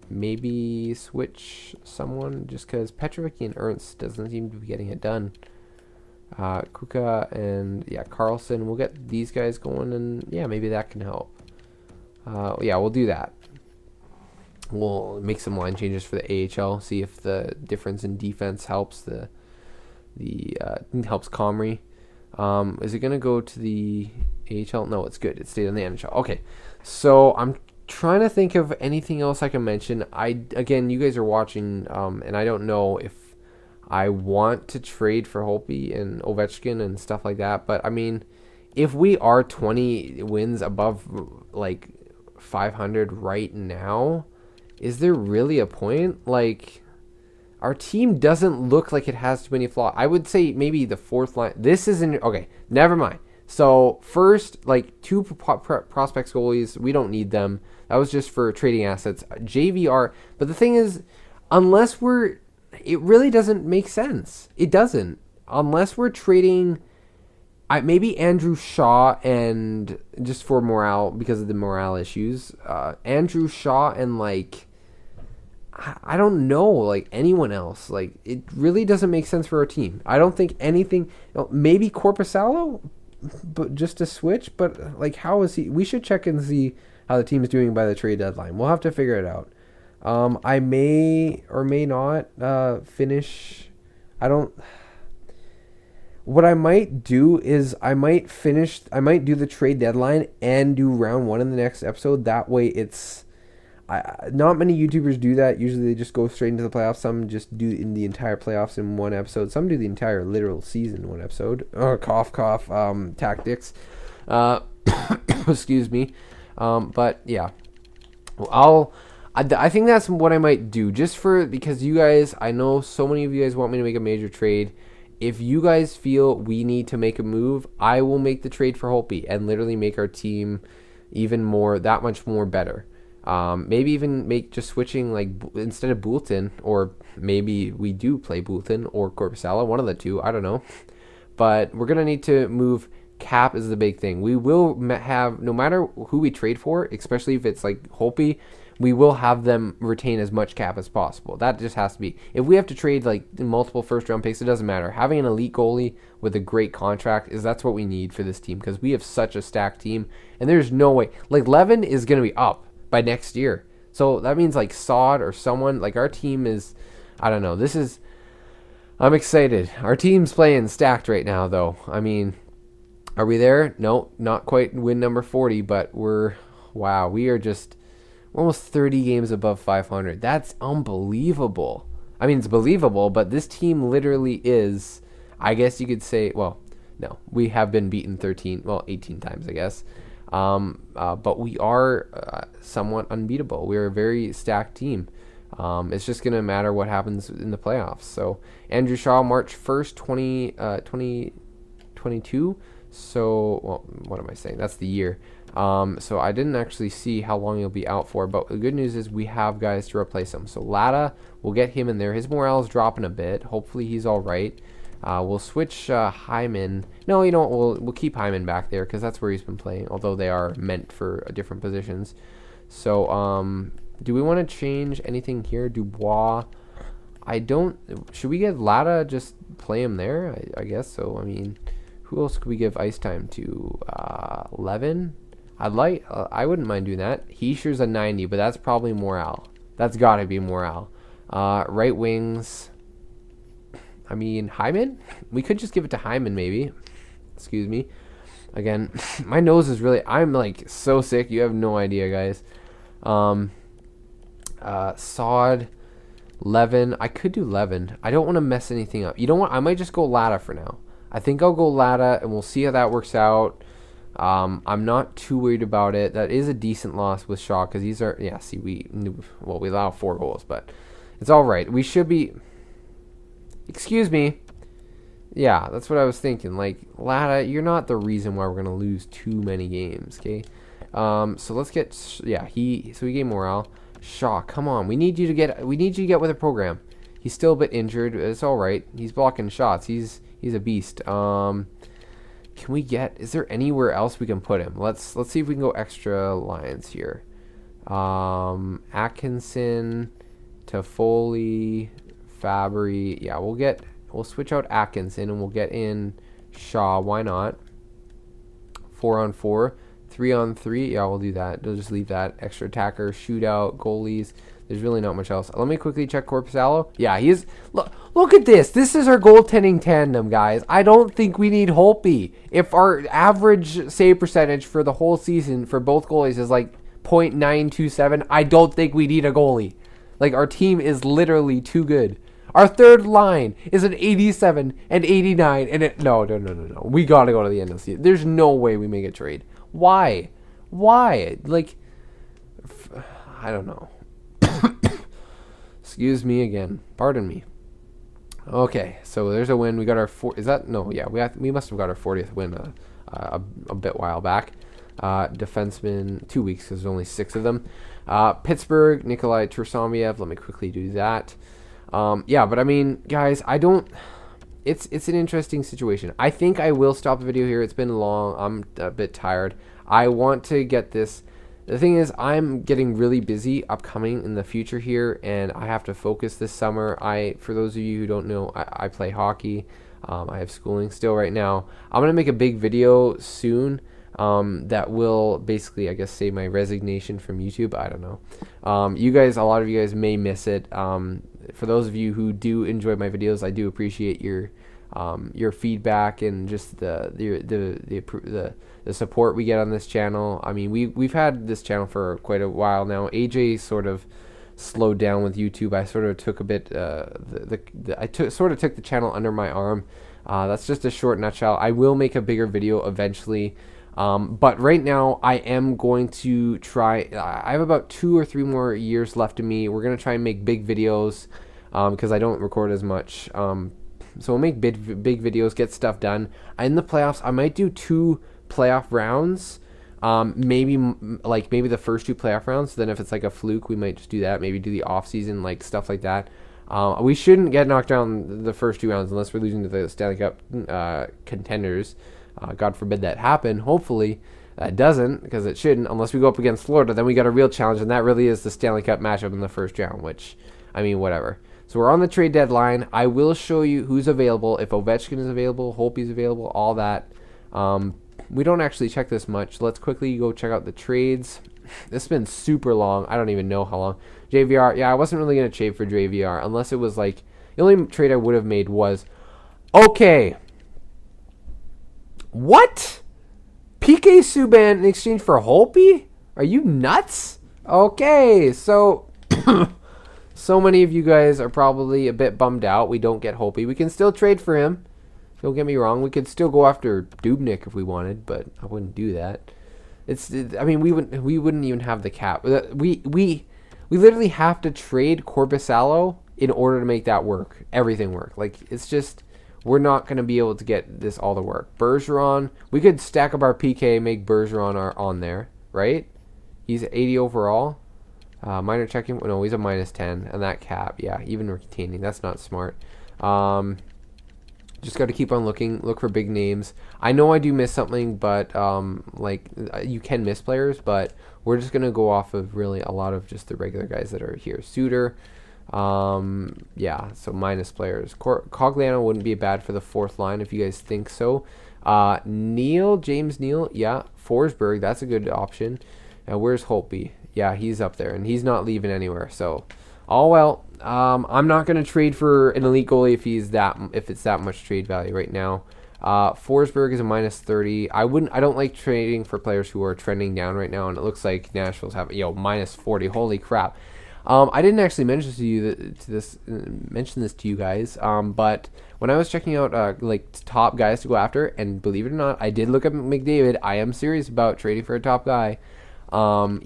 Maybe switch someone just because Petrovicki and Ernst doesn't seem to be getting it done. Kuka and Carlson. We'll get these guys going, and yeah, maybe that can help. Yeah, we'll do that. We'll make some line changes for the AHL. See if the difference in defense helps helps Comrie. Is it gonna go to the AHL? No, it's good. It stayed in the NHL. Okay, so I'm trying to think of anything else I can mention. Again, you guys are watching, and I don't know if I want to trade for Holtby and Ovechkin and stuff like that. But I mean, if we are 20 wins above like 500 right now, is there really a point? Like, our team doesn't look like it has too many flaws. I would say maybe the 4th line. This isn't okay. Never mind. So first, like 2 prospects goalies, we don't need them. That was just for trading assets. JVR. But the thing is, it really doesn't make sense. It doesn't. Unless we're trading maybe Andrew Shaw and just for morale, because of the morale issues, Andrew Shaw and like, I don't know, like anyone else. Like, it really doesn't make sense for our team. I don't think anything, maybe Corpusalo, but just to switch, but like, how is he? We should check and see how the team is doing by the trade deadline. We'll have to figure it out. I may or may not finish. What I might do is I might do the trade deadline and do round 1 in the next episode. That way it's, not many YouTubers do that. Usually they just go straight into the playoffs. Some just do in the entire playoffs in one episode. Some do the entire literal season in one episode. Cough, cough, tactics. Excuse me. But yeah, I think that's what I might do because you guys, I know so many of you guys want me to make a major trade. If you guys feel we need to make a move, I will make the trade for Holtby and literally make our team that much more better. Maybe even make just switching, like, instead of Boulton, or maybe we do play Boulton or Corpusala, one of the two, I don't know. But we're going to need to move. Cap is the big thing. We will have, no matter who we trade for, especially if it's like Holtby, we will have them retain as much cap as possible. That just has to be. If we have to trade like multiple first-round picks, it doesn't matter. Having an elite goalie with a great contract that's what we need for this team, because we have such a stacked team, and there's no way. Like, Levin is going to be up by next year. So that means like Sod or someone, like, our team is, I don't know. This is, I'm excited. Our team's playing stacked right now, though. I mean, are we there? No, not quite win number 40, but wow, we are just almost 30 games above 500. That's unbelievable. I mean, it's believable, but this team literally is, I guess you could say, well, no, we have been beaten 18 times, I guess. But we are somewhat unbeatable. We're a very stacked team. It's just going to matter what happens in the playoffs. So, Andrew Shaw, March 1st, 2022. So, well, what am I saying? That's the year. So I didn't actually see how long he'll be out for, but the good news is we have guys to replace him. So Latta, we'll get him in there. His morale is dropping a bit. Hopefully he's all right. We'll switch Hyman. No, you know what? We'll keep Hyman back there because that's where he's been playing, although they are meant for different positions. So do we want to change anything here? Dubois. Should we get Latta, just play him there? I guess so. I mean, who else could we give ice time to? Levin? I wouldn't mind doing that. Heischer's a 90, but that's probably morale. That's got to be morale. Right wings. I mean, Hyman? We could just give it to Hyman, maybe. Excuse me. Again, my nose is really... I'm, like, so sick. You have no idea, guys. Sod. Levin. I could do Levin. I don't want to mess anything up. You know what? I might just go Latta for now. I think I'll go Latta, and we'll see how that works out. I'm not too worried about it. That is a decent loss with Shaw because these are, yeah, see, we allow 4 goals, but it's all right. We should be, excuse me. Yeah, that's what I was thinking. Like, Latta, you're not the reason why we're going to lose too many games, okay? So let's get, yeah, so we gain morale. Shaw, come on. We need you to get with the program. He's still a bit injured. It's all right. He's blocking shots. He's a beast. Can we get... Is there anywhere else we can put him? Let's see if we can go extra lines here. Atkinson, Toffoli, Fabry. Yeah, we'll switch out Atkinson and we'll get in Shaw. Why not? 4-on-4, 3-on-3. Yeah, we'll do that. We'll just leave that. Extra attacker, shootout, goalies. There's really not much else. Let me quickly check Korpisalo. Yeah, he is... Look at this. This is our goaltending tandem, guys. I don't think we need Holtby. If our average save percentage for the whole season for both goalies is like .927, I don't think we need a goalie. Like, our team is literally too good. Our third line is an 87 and 89, and no. We got to go to the end of the season. There's no way we make a trade. Why? Like, I don't know. Excuse me again. Pardon me. Okay, so there's a win. We got our we must have got our 40th win a bit while back. Defensemen, 2 weeks because there's only 6 of them. Pittsburgh, Nikolai Tursamiev. Let me quickly do that. Yeah, but I mean, guys, it's an interesting situation. I think I will stop the video here. It's been long. I'm a bit tired. I want to get this. The thing is, I'm getting really busy upcoming in the future here, and I have to focus this summer. For those of you who don't know, I play hockey. I have schooling still right now. I'm going to make a big video soon that will basically, I guess, say my resignation from YouTube. I don't know. A lot of you guys may miss it. For those of you who do enjoy my videos, I do appreciate your feedback and just the support we get on this channel. I mean, we've had this channel for quite a while now. AJ sort of slowed down with YouTube. I sort of took a bit sort of took the channel under my arm. That's just a short nutshell. I will make a bigger video eventually. But right now I am going to try. I have about 2 or 3 more years left of me. We're going to try and make big videos because I don't record as much. So we'll make big videos, get stuff done. In the playoffs, I might do 2 playoff rounds. Maybe the first 2 playoff rounds. Then if it's like a fluke, we might just do that. Maybe do the off season, like stuff like that. We shouldn't get knocked down the first 2 rounds unless we're losing to the Stanley Cup contenders. God forbid that happen. Hopefully that doesn't, because it shouldn't, unless we go up against Florida. Then we got a real challenge, and that really is the Stanley Cup matchup in the first round, which, I mean, whatever. So we're on the trade deadline. I will show you who's available, if Ovechkin is available, Holtby's available, all that. We don't actually check this much. Let's quickly go check out the trades. This has been super long. I don't even know how long. JVR, yeah, I wasn't really going to trade for JVR unless it was like The only trade I would have made was, okay, what? PK Subban in exchange for Holtby? Are you nuts? Okay, so so many of you guys are probably a bit bummed out we don't get Holtby. We can still trade for him. Don't get me wrong. We could still go after Dubnyk if we wanted, but I wouldn't do that. I mean, we wouldn't even have the cap. We literally have to trade Korpisalo in order to make that work. Everything work. Like, it's just, we're not going to be able to get this all to work. Bergeron, we could stack up our PK, make Bergeron on there, right? He's 80 overall. Minor checking. No, he's a -10. And that cap, yeah, even retaining. That's not smart. Just got to keep on looking. Look for big names. I know I do miss something, but like, you can miss players, but we're just going to go off of really a lot of just the regular guys that are here. Suter. Yeah, so minus players. Cogliano wouldn't be bad for the fourth line if you guys think so. James Neal, yeah. Forsberg, that's a good option. Where's Holtby? Yeah, he's up there, and he's not leaving anywhere. So, all well. I'm not going to trade for an elite goalie if it's that much trade value right now. Forsberg is a -30. I don't like trading for players who are trending down right now, and it looks like Nashville's have -40. Holy crap! I didn't actually mention this to you guys. But when I was checking out like top guys to go after, and believe it or not, I did look up McDavid. I am serious about trading for a top guy.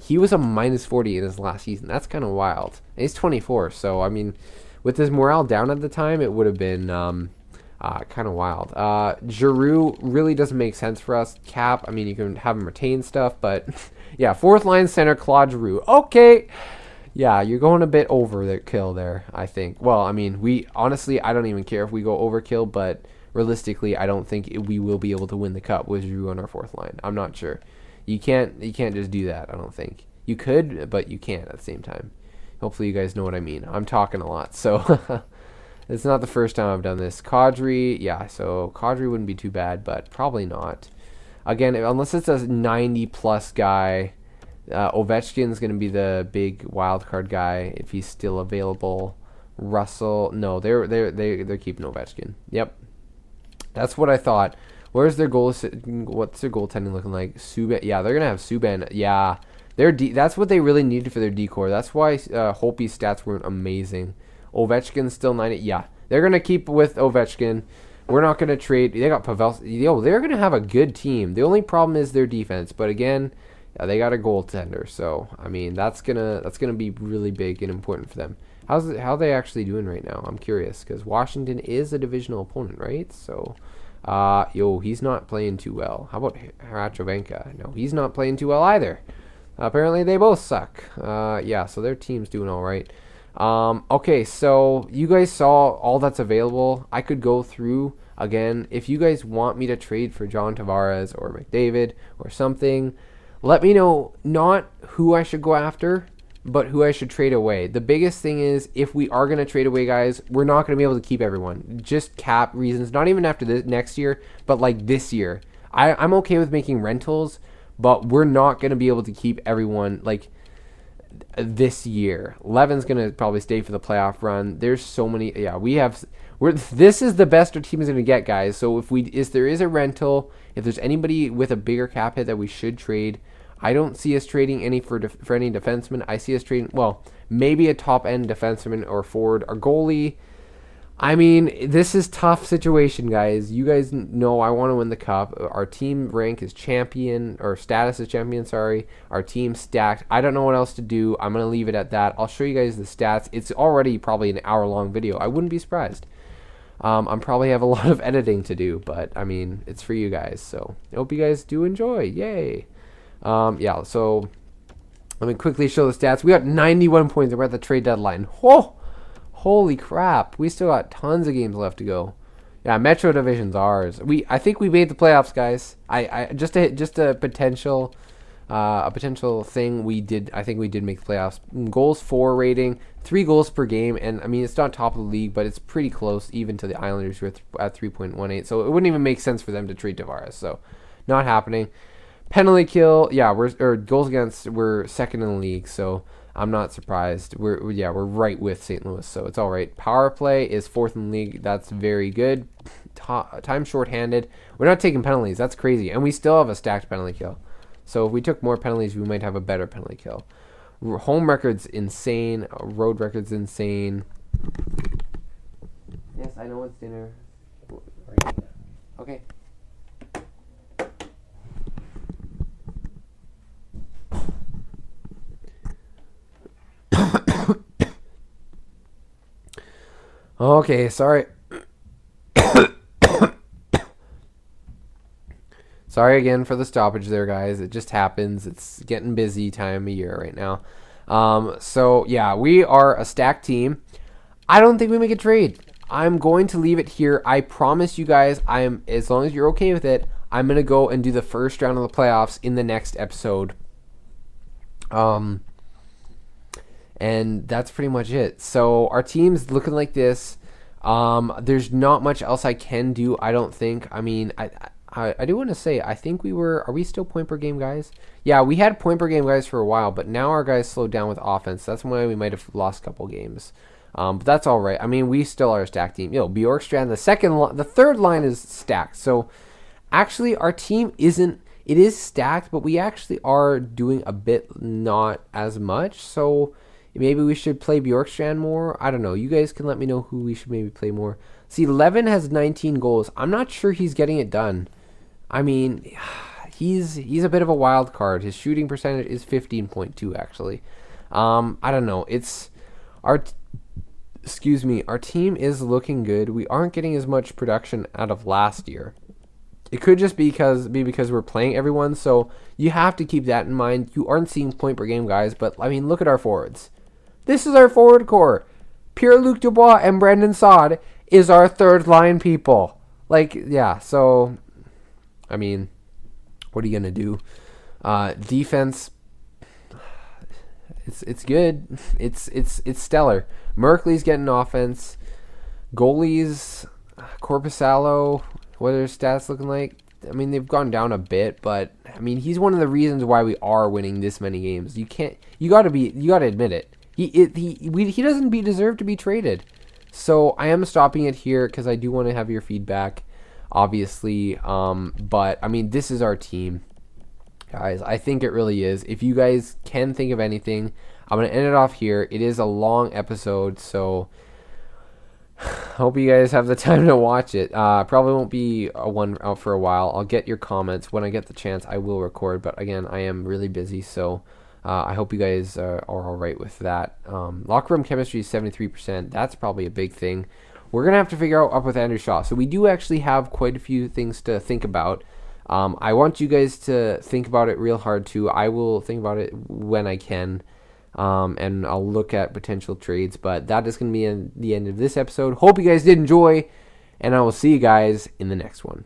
He was a -40 in his last season. That's kind of wild. And he's 24, so I mean, with his morale down at the time, it would have been kind of wild. Giroux really doesn't make sense for us. Cap, I mean, you can have him retain stuff, but yeah, fourth line center, Claude Giroux. Okay. Yeah, you're going a bit over the kill there, I think. Well, I mean, honestly, I don't even care if we go overkill, but realistically, I don't think we will be able to win the cup with Giroux on our fourth line. I'm not sure. You can't just do that, I don't think. You could, but you can't at the same time. Hopefully you guys know what I mean. I'm talking a lot, so it's not the first time I've done this. Kadri, yeah, so Kadri wouldn't be too bad, but probably not. Again, unless it's a 90-plus guy, Ovechkin's going to be the big wild card guy if he's still available. Russell, no, they're keeping Ovechkin. Yep, that's what I thought. Where's their goal? What's their goaltending looking like? Subban, yeah, they're gonna have Subban. Yeah, that's what they really needed for their decor. That's why Holtby's stats weren't amazing. Ovechkin's still 90. Yeah, they're gonna keep with Ovechkin. We're not gonna trade. They got Pavelski. They're gonna have a good team. The only problem is their defense. But again, they got a goaltender. So I mean, that's gonna be really big and important for them. How are they actually doing right now? I'm curious because Washington is a divisional opponent, right? So. He's not playing too well. How about Hrachovenka? No, he's not playing too well either. Apparently they both suck. Yeah, so their team's doing all right. Okay, so you guys saw all that's available. I could go through again. If you guys want me to trade for John Tavares or McDavid or something, let me know not who I should go after, but who I should trade away. The biggest thing is, if we are going to trade away guys, we're not going to be able to keep everyone. Just cap reasons. Not even after this next year, but like this year. I'm okay with making rentals, but we're not going to be able to keep everyone like this year. Levin's going to probably stay for the playoff run. There's so many. Yeah, this is the best our team is going to get, guys. So if there is a rental, if there's anybody with a bigger cap hit that we should trade, I don't see us trading any for any defenseman. I see us trading, well, maybe a top-end defenseman or forward. Our goalie, I mean, this is tough situation, guys. You guys know I want to win the cup. Our team rank is champion, or status is champion, sorry. Our team's stacked. I don't know what else to do. I'm going to leave it at that. I'll show you guys the stats. It's already probably an hour-long video. I wouldn't be surprised. I'm probably have a lot of editing to do, but, I mean, it's for you guys. So, I hope you guys do enjoy. Yay! Yeah, so let me quickly show the stats. We got 91 points. We're at the trade deadline. Whoa! Holy crap. We still got tons of games left to go. Yeah, Metro Division's ours. I think we made the playoffs, guys. Just a potential thing we did. I think we did make the playoffs. Goals for rating, 3 goals per game, and I mean it's not top of the league, but it's pretty close even to the Islanders who are at 3.18. So it wouldn't even make sense for them to trade Tavares. So not happening. Penalty kill, yeah, goals against, we're second in the league. So I'm not surprised. We're right with St. Louis, so it's all right. Power play is 4th in the league. That's very good. Time shorthanded. We're not taking penalties. That's crazy, and we still have a stacked penalty kill. So if we took more penalties, we might have a better penalty kill. Home record's insane. Road record's insane. Yes, I know it's dinner. Okay. Okay, sorry. Sorry again for the stoppage there, guys. It just happens. It's getting busy time of year right now. So, yeah, we are a stacked team. I don't think we make a trade. I'm going to leave it here. I promise you guys, as long as you're okay with it, I'm going to go and do the first round of the playoffs in the next episode. And that's pretty much it. So our team's looking like this. There's not much else I can do, I don't think. I mean, I do want to say, I think are we still point per game guys? Yeah, we had point per game guys for a while, but now our guys slowed down with offense. That's why we might have lost a couple games. But that's all right. I mean, we still are a stacked team. Bjorkstrand, the third line is stacked. So actually our team it is stacked, but we actually are doing a bit not as much. So maybe we should play Bjorkstrand more. I don't know. You guys can let me know who we should maybe play more. See, Levin has 19 goals. I'm not sure he's getting it done. I mean, he's a bit of a wild card. His shooting percentage is 15.2 actually. I don't know. Our team is looking good. We aren't getting as much production out of last year. It could just be because we're playing everyone, so you have to keep that in mind. You aren't seeing point per game guys, but I mean, look at our forwards. This is our forward core. Pierre-Luc Dubois and Brendan Saad is our third line people. Like, yeah, so I mean, what are you gonna do? Defense, it's good. It's stellar. Merkley's getting offense. Goalies, Korpisalo, what are their stats looking like? I mean, they've gone down a bit, but I mean, he's one of the reasons why we are winning this many games. You gotta admit it. He doesn't deserve to be traded. So I am stopping it here because I do want to have your feedback, obviously. But I mean, this is our team, guys. I think it really is. If you guys can think of anything, I'm gonna end it off here. It is a long episode, so hope you guys have the time to watch it. Probably won't be one out for a while. I'll get your comments when I get the chance. I will record, but again, I am really busy, so I hope you guys are all right with that. Locker room chemistry is 73%. That's probably a big thing. We're gonna have to figure out up with Andrew Shaw. So we do actually have quite a few things to think about. I want you guys to think about it real hard too. I will think about it when I can. And I'll look at potential trades, but that is going to be the end of this episode. Hope you guys did enjoy, and I will see you guys in the next one.